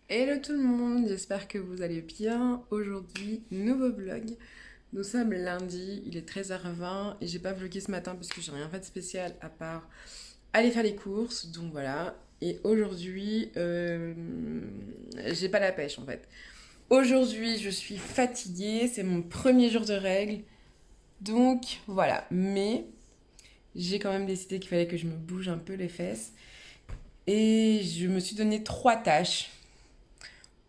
Hello tout le monde, j'espère que vous allez bien. Aujourd'hui, nouveau vlog. Nous sommes lundi, il est 13h20 et j'ai pas vlogué ce matin parce que j'ai rien fait de spécial à part aller faire les courses. Donc voilà. Et aujourd'hui, j'ai pas la pêche en fait. Aujourd'hui, je suis fatiguée, c'est mon premier jour de règles. Donc voilà. Mais j'ai quand même décidé qu'il fallait que je me bouge un peu les fesses. Et je me suis donné 3 tâches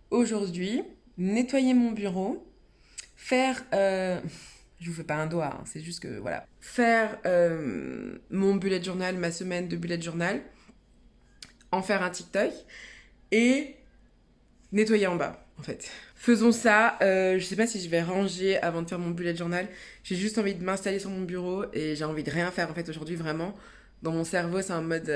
aujourd'hui, nettoyer mon bureau, faire... je vous fais pas un doigt, hein, c'est juste que voilà. Faire mon bullet journal, ma semaine de bullet journal, en faire un TikTok et nettoyer en bas, en fait. Faisons ça. Je sais pas si je vais ranger avant de faire mon bullet journal. J'ai juste envie de m'installer sur mon bureau et j'ai envie de rien faire en fait aujourd'hui vraiment. Dans mon cerveau, c'est en mode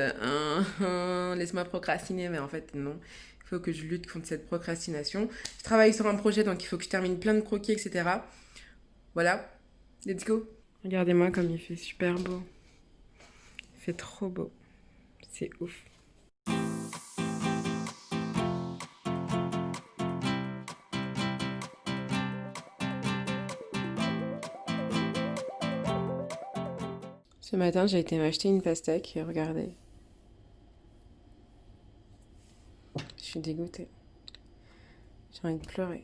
laisse-moi procrastiner, mais en fait non. Il faut que je lutte contre cette procrastination. Je travaille sur un projet, donc il faut que je termine plein de croquis, etc. Voilà, let's go. Regardez-moi comme il fait super beau. Il fait trop beau. C'est ouf. Ce matin, j'ai été m'acheter une pastèque et regardez. Je suis dégoûtée. J'ai envie de pleurer.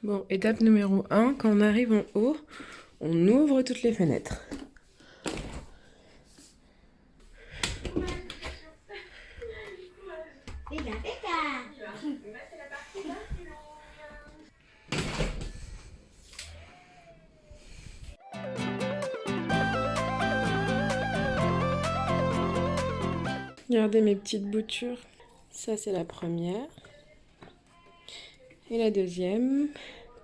Bon, étape numéro 1, quand on arrive en haut, on ouvre toutes les fenêtres. Regardez mes petites boutures. Ça, c'est la première. Et la deuxième.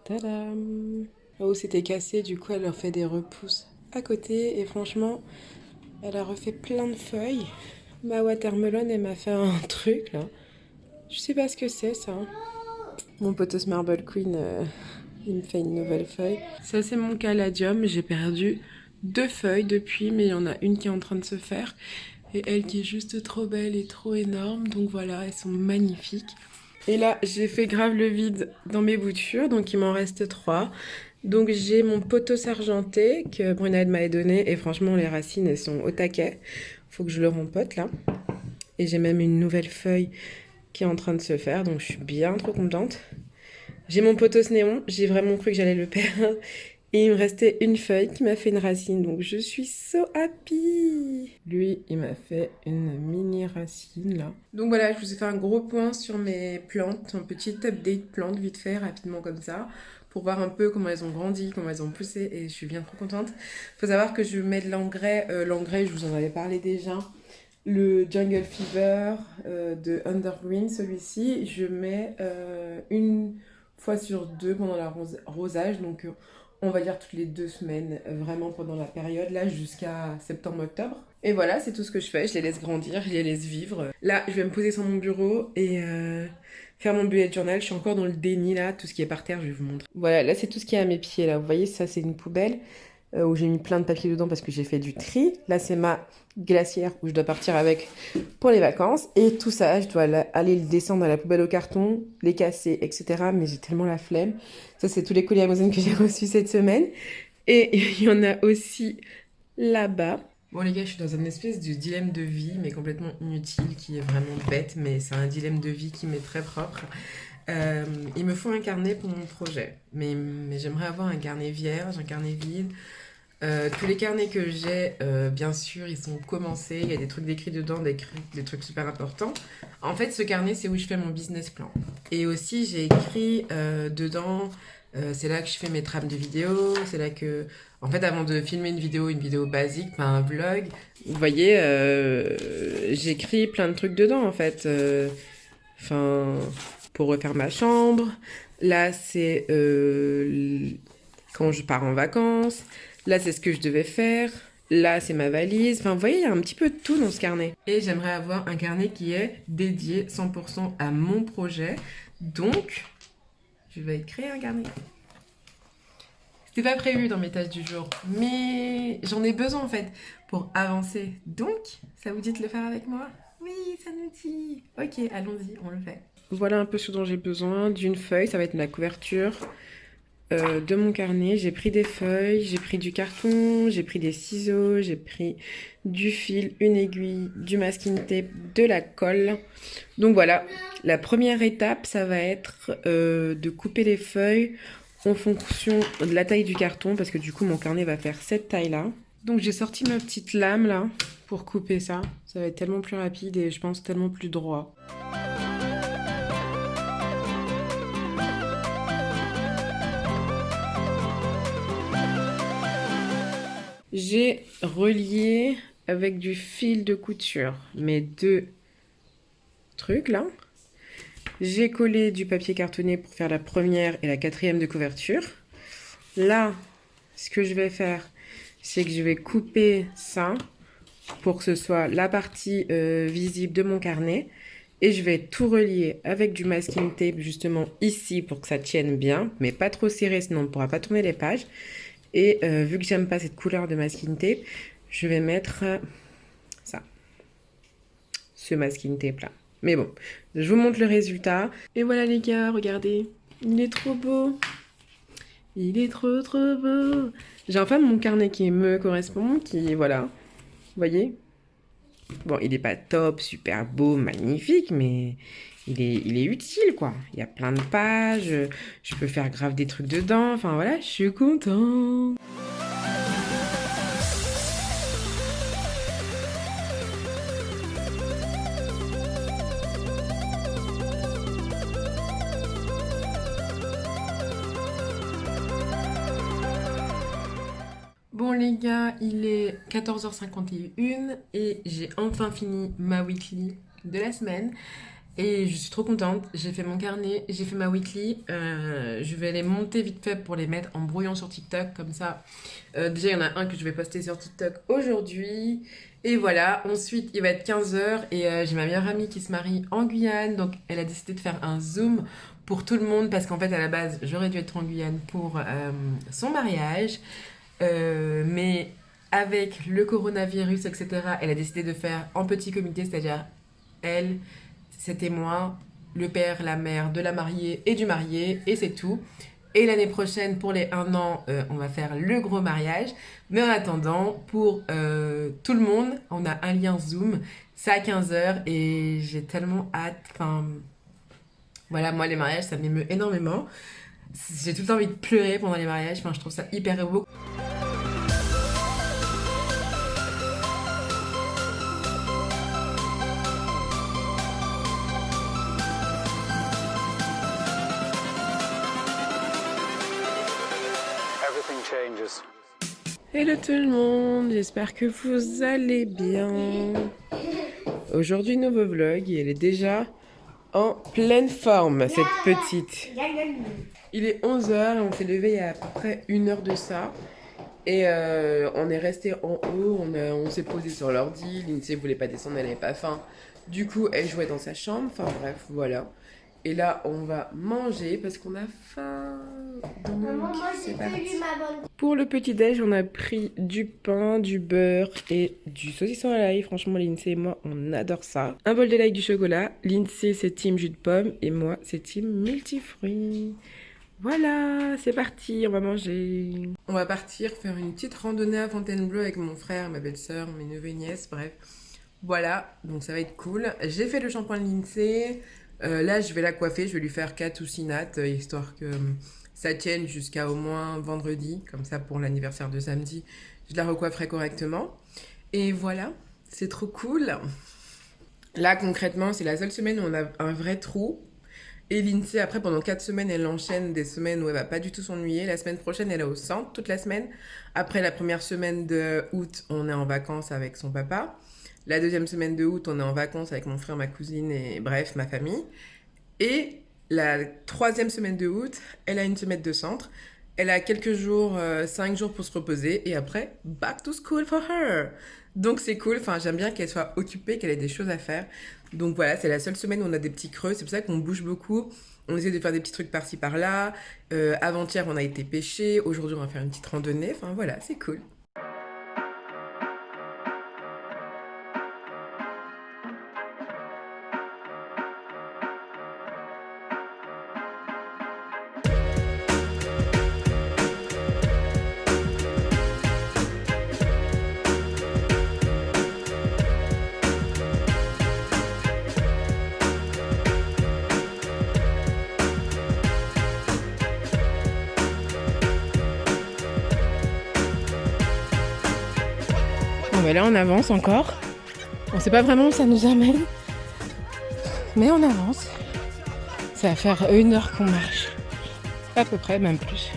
Tadam! Oh, c'était cassé, du coup, elle leur fait des repousses à côté. Et franchement, elle a refait plein de feuilles. Ma watermelon, elle m'a fait un truc, là. Je sais pas ce que c'est, ça. Mon potos Marble Queen, il me fait une nouvelle feuille. Ça, c'est mon caladium. J'ai perdu 2 feuilles depuis, mais il y en a une qui est en train de se faire. Et elle qui est juste trop belle et trop énorme. Donc voilà, elles sont magnifiques. Et là, j'ai fait grave le vide dans mes boutures, donc il m'en reste 3. Donc j'ai mon potos argenté que Brunette m'avait donné. Et franchement, les racines, elles sont au taquet. Faut que je le rempote là. Et j'ai même une nouvelle feuille qui est en train de se faire, donc je suis bien trop contente. J'ai mon potos néon, j'ai vraiment cru que j'allais le perdre. Et il me restait une feuille qui m'a fait une racine, donc je suis so happy. Lui, il m'a fait une mini racine là. Donc voilà, je vous ai fait un gros point sur mes plantes, un petit update plantes vite fait, rapidement comme ça, pour voir un peu comment elles ont grandi, comment elles ont poussé, et je suis bien trop contente. Faut savoir que je mets de l'engrais, l'engrais, je vous en avais parlé déjà. Le Jungle Fever de Undergreen, celui-ci, je mets une fois sur 2 pendant l'arrosage, donc on va dire toutes les 2 semaines, vraiment pendant la période là jusqu'à septembre-octobre. Et voilà, c'est tout ce que je fais, je les laisse grandir, je les laisse vivre. Là, je vais me poser sur mon bureau et faire mon bullet journal. Je suis encore dans le déni là, tout ce qui est par terre, je vais vous montrer. Voilà, là c'est tout ce qui est à mes pieds là. Vous voyez, ça c'est une poubelle où j'ai mis plein de papier dedans parce que j'ai fait du tri. Là c'est ma glacière où je dois partir avec pour les vacances. Et tout ça, je dois aller le descendre à la poubelle au carton, les casser, etc. Mais j'ai tellement la flemme. Ça, c'est tous les colis Amazon que j'ai reçus cette semaine. Et il y en a aussi là-bas. Bon les gars, je suis dans un espèce de dilemme de vie, mais complètement inutile, qui est vraiment bête, mais c'est un dilemme de vie qui m'est très propre. Il me faut un carnet pour mon projet, mais j'aimerais avoir un carnet vierge, un carnet vide. Tous les carnets que j'ai, bien sûr, ils sont commencés. Il y a des trucs décrits dedans, des trucs super importants. En fait, ce carnet, c'est où je fais mon business plan. Et aussi, j'ai écrit dedans, c'est là que je fais mes trames de vidéos. C'est là que, en fait, avant de filmer une vidéo basique, pas un vlog, vous voyez, j'écris plein de trucs dedans, en fait. Enfin, pour refaire ma chambre. Là, c'est quand je pars en vacances. Là, c'est ce que je devais faire. Là, c'est ma valise. Enfin, vous voyez, il y a un petit peu de tout dans ce carnet. Et j'aimerais avoir un carnet qui est dédié 100% à mon projet. Donc, je vais créer un carnet. C'était pas prévu dans mes tâches du jour, mais j'en ai besoin en fait pour avancer. Donc, ça vous dit de le faire avec moi? Oui, ça nous dit. Ok, allons-y, on le fait. Voilà un peu ce dont j'ai besoin. D'une feuille, ça va être la couverture de mon carnet. J'ai pris des feuilles, j'ai pris du carton, j'ai pris des ciseaux, j'ai pris du fil, une aiguille, du masking tape, de la colle. Donc voilà, la première étape, ça va être de couper les feuilles en fonction de la taille du carton, parce que du coup mon carnet va faire cette taille-là. Donc j'ai sorti ma petite lame là pour couper ça. Ça va être tellement plus rapide et je pense tellement plus droit. J'ai relié avec du fil de couture mes deux trucs là. J'ai collé du papier cartonné pour faire la première et la quatrième de couverture. Là, ce que je vais faire, c'est que je vais couper ça pour que ce soit la partie visible de mon carnet. Et je vais tout relier avec du masking tape justement ici pour que ça tienne bien, mais pas trop serré sinon on ne pourra pas tourner les pages. Et vu que j'aime pas cette couleur de masking tape, je vais mettre ça, ce masking tape là. Mais bon, je vous montre le résultat. Et voilà les gars, regardez, il est trop beau. Il est trop trop beau. J'ai enfin mon carnet qui me correspond, qui voilà, vous voyez. Bon, il n'est pas top, super beau, magnifique, mais il est utile, quoi. Il y a plein de pages, je peux faire grave des trucs dedans, enfin voilà, je suis contente. Bon les gars, il est 14h51 et j'ai enfin fini ma weekly de la semaine. Et je suis trop contente, j'ai fait mon carnet, j'ai fait ma weekly. Je vais les monter vite fait pour les mettre en brouillon sur TikTok, comme ça. Déjà, il y en a un que je vais poster sur TikTok aujourd'hui. Et voilà, ensuite, il va être 15h et j'ai ma meilleure amie qui se marie en Guyane. Donc, elle a décidé de faire un Zoom pour tout le monde parce qu'en fait, à la base, j'aurais dû être en Guyane pour son mariage. Mais avec le coronavirus, etc., elle a décidé de faire en petit comité, c'est-à-dire elle, ses témoins, le père, la mère de la mariée et du marié, et c'est tout. Et l'année prochaine, pour les 1 an, on va faire le gros mariage. Mais en attendant, pour tout le monde, on a un lien Zoom. C'est à 15h et j'ai tellement hâte. Enfin, voilà, moi, les mariages, ça m'émeut énormément. J'ai tout le temps envie de pleurer pendant les mariages. Enfin, je trouve ça hyper beau. Hello tout le monde, j'espère que vous allez bien. Aujourd'hui, nouveau vlog et elle est déjà en pleine forme, cette petite. Il est 11h et on s'est levé il y a à peu près 1 heure de ça. Et on est resté en haut, on s'est posé sur l'ordi. Lindsay voulait pas descendre, elle avait pas faim. Du coup, elle jouait dans sa chambre. Enfin bref, voilà. Et là, on va manger parce qu'on a faim. Donc, c'est parti. Pour le petit-déj, on a pris du pain, du beurre et du saucisson à l'ail. Franchement, Lindsay et moi, on adore ça. Un bol de l'ail du chocolat. Lindsay, c'est team jus de pomme et moi, c'est team multifruits. Voilà, c'est parti, on va manger. On va partir faire une petite randonnée à Fontainebleau avec mon frère, ma belle-sœur, mes neveux et nièces, bref. Voilà, donc ça va être cool. J'ai fait le shampoing de Lindsay. Là, je vais la coiffer, je vais lui faire 4 ou 6 nattes, histoire que ça tienne jusqu'à au moins vendredi. Comme ça, pour l'anniversaire de samedi, je la recoifferai correctement. Et voilà, c'est trop cool. Là, concrètement, c'est la seule semaine où on a un vrai trou. Et Lindsay, après, pendant 4 semaines, elle enchaîne des semaines où elle va pas du tout s'ennuyer. La semaine prochaine, elle est au centre toute la semaine. Après la première semaine de août, on est en vacances avec son papa. La deuxième semaine de août, on est en vacances avec mon frère, ma cousine et bref, ma famille. Et la troisième semaine de août, elle a une semaine de centre. Elle a quelques jours, 5 jours pour se reposer. Et après, back to school for her. Donc c'est cool, enfin j'aime bien qu'elle soit occupée, qu'elle ait des choses à faire. Donc voilà, c'est la seule semaine où on a des petits creux, c'est pour ça qu'on bouge beaucoup. On essaie de faire des petits trucs par-ci par-là. Avant-hier, on a été pêcher. Aujourd'hui, on va faire une petite randonnée. Enfin voilà, c'est cool. bah là on avance encore. On sait pas vraiment où ça nous amène. Mais on avance. Ça va faire 1 heure qu'on marche. À peu près, même plus.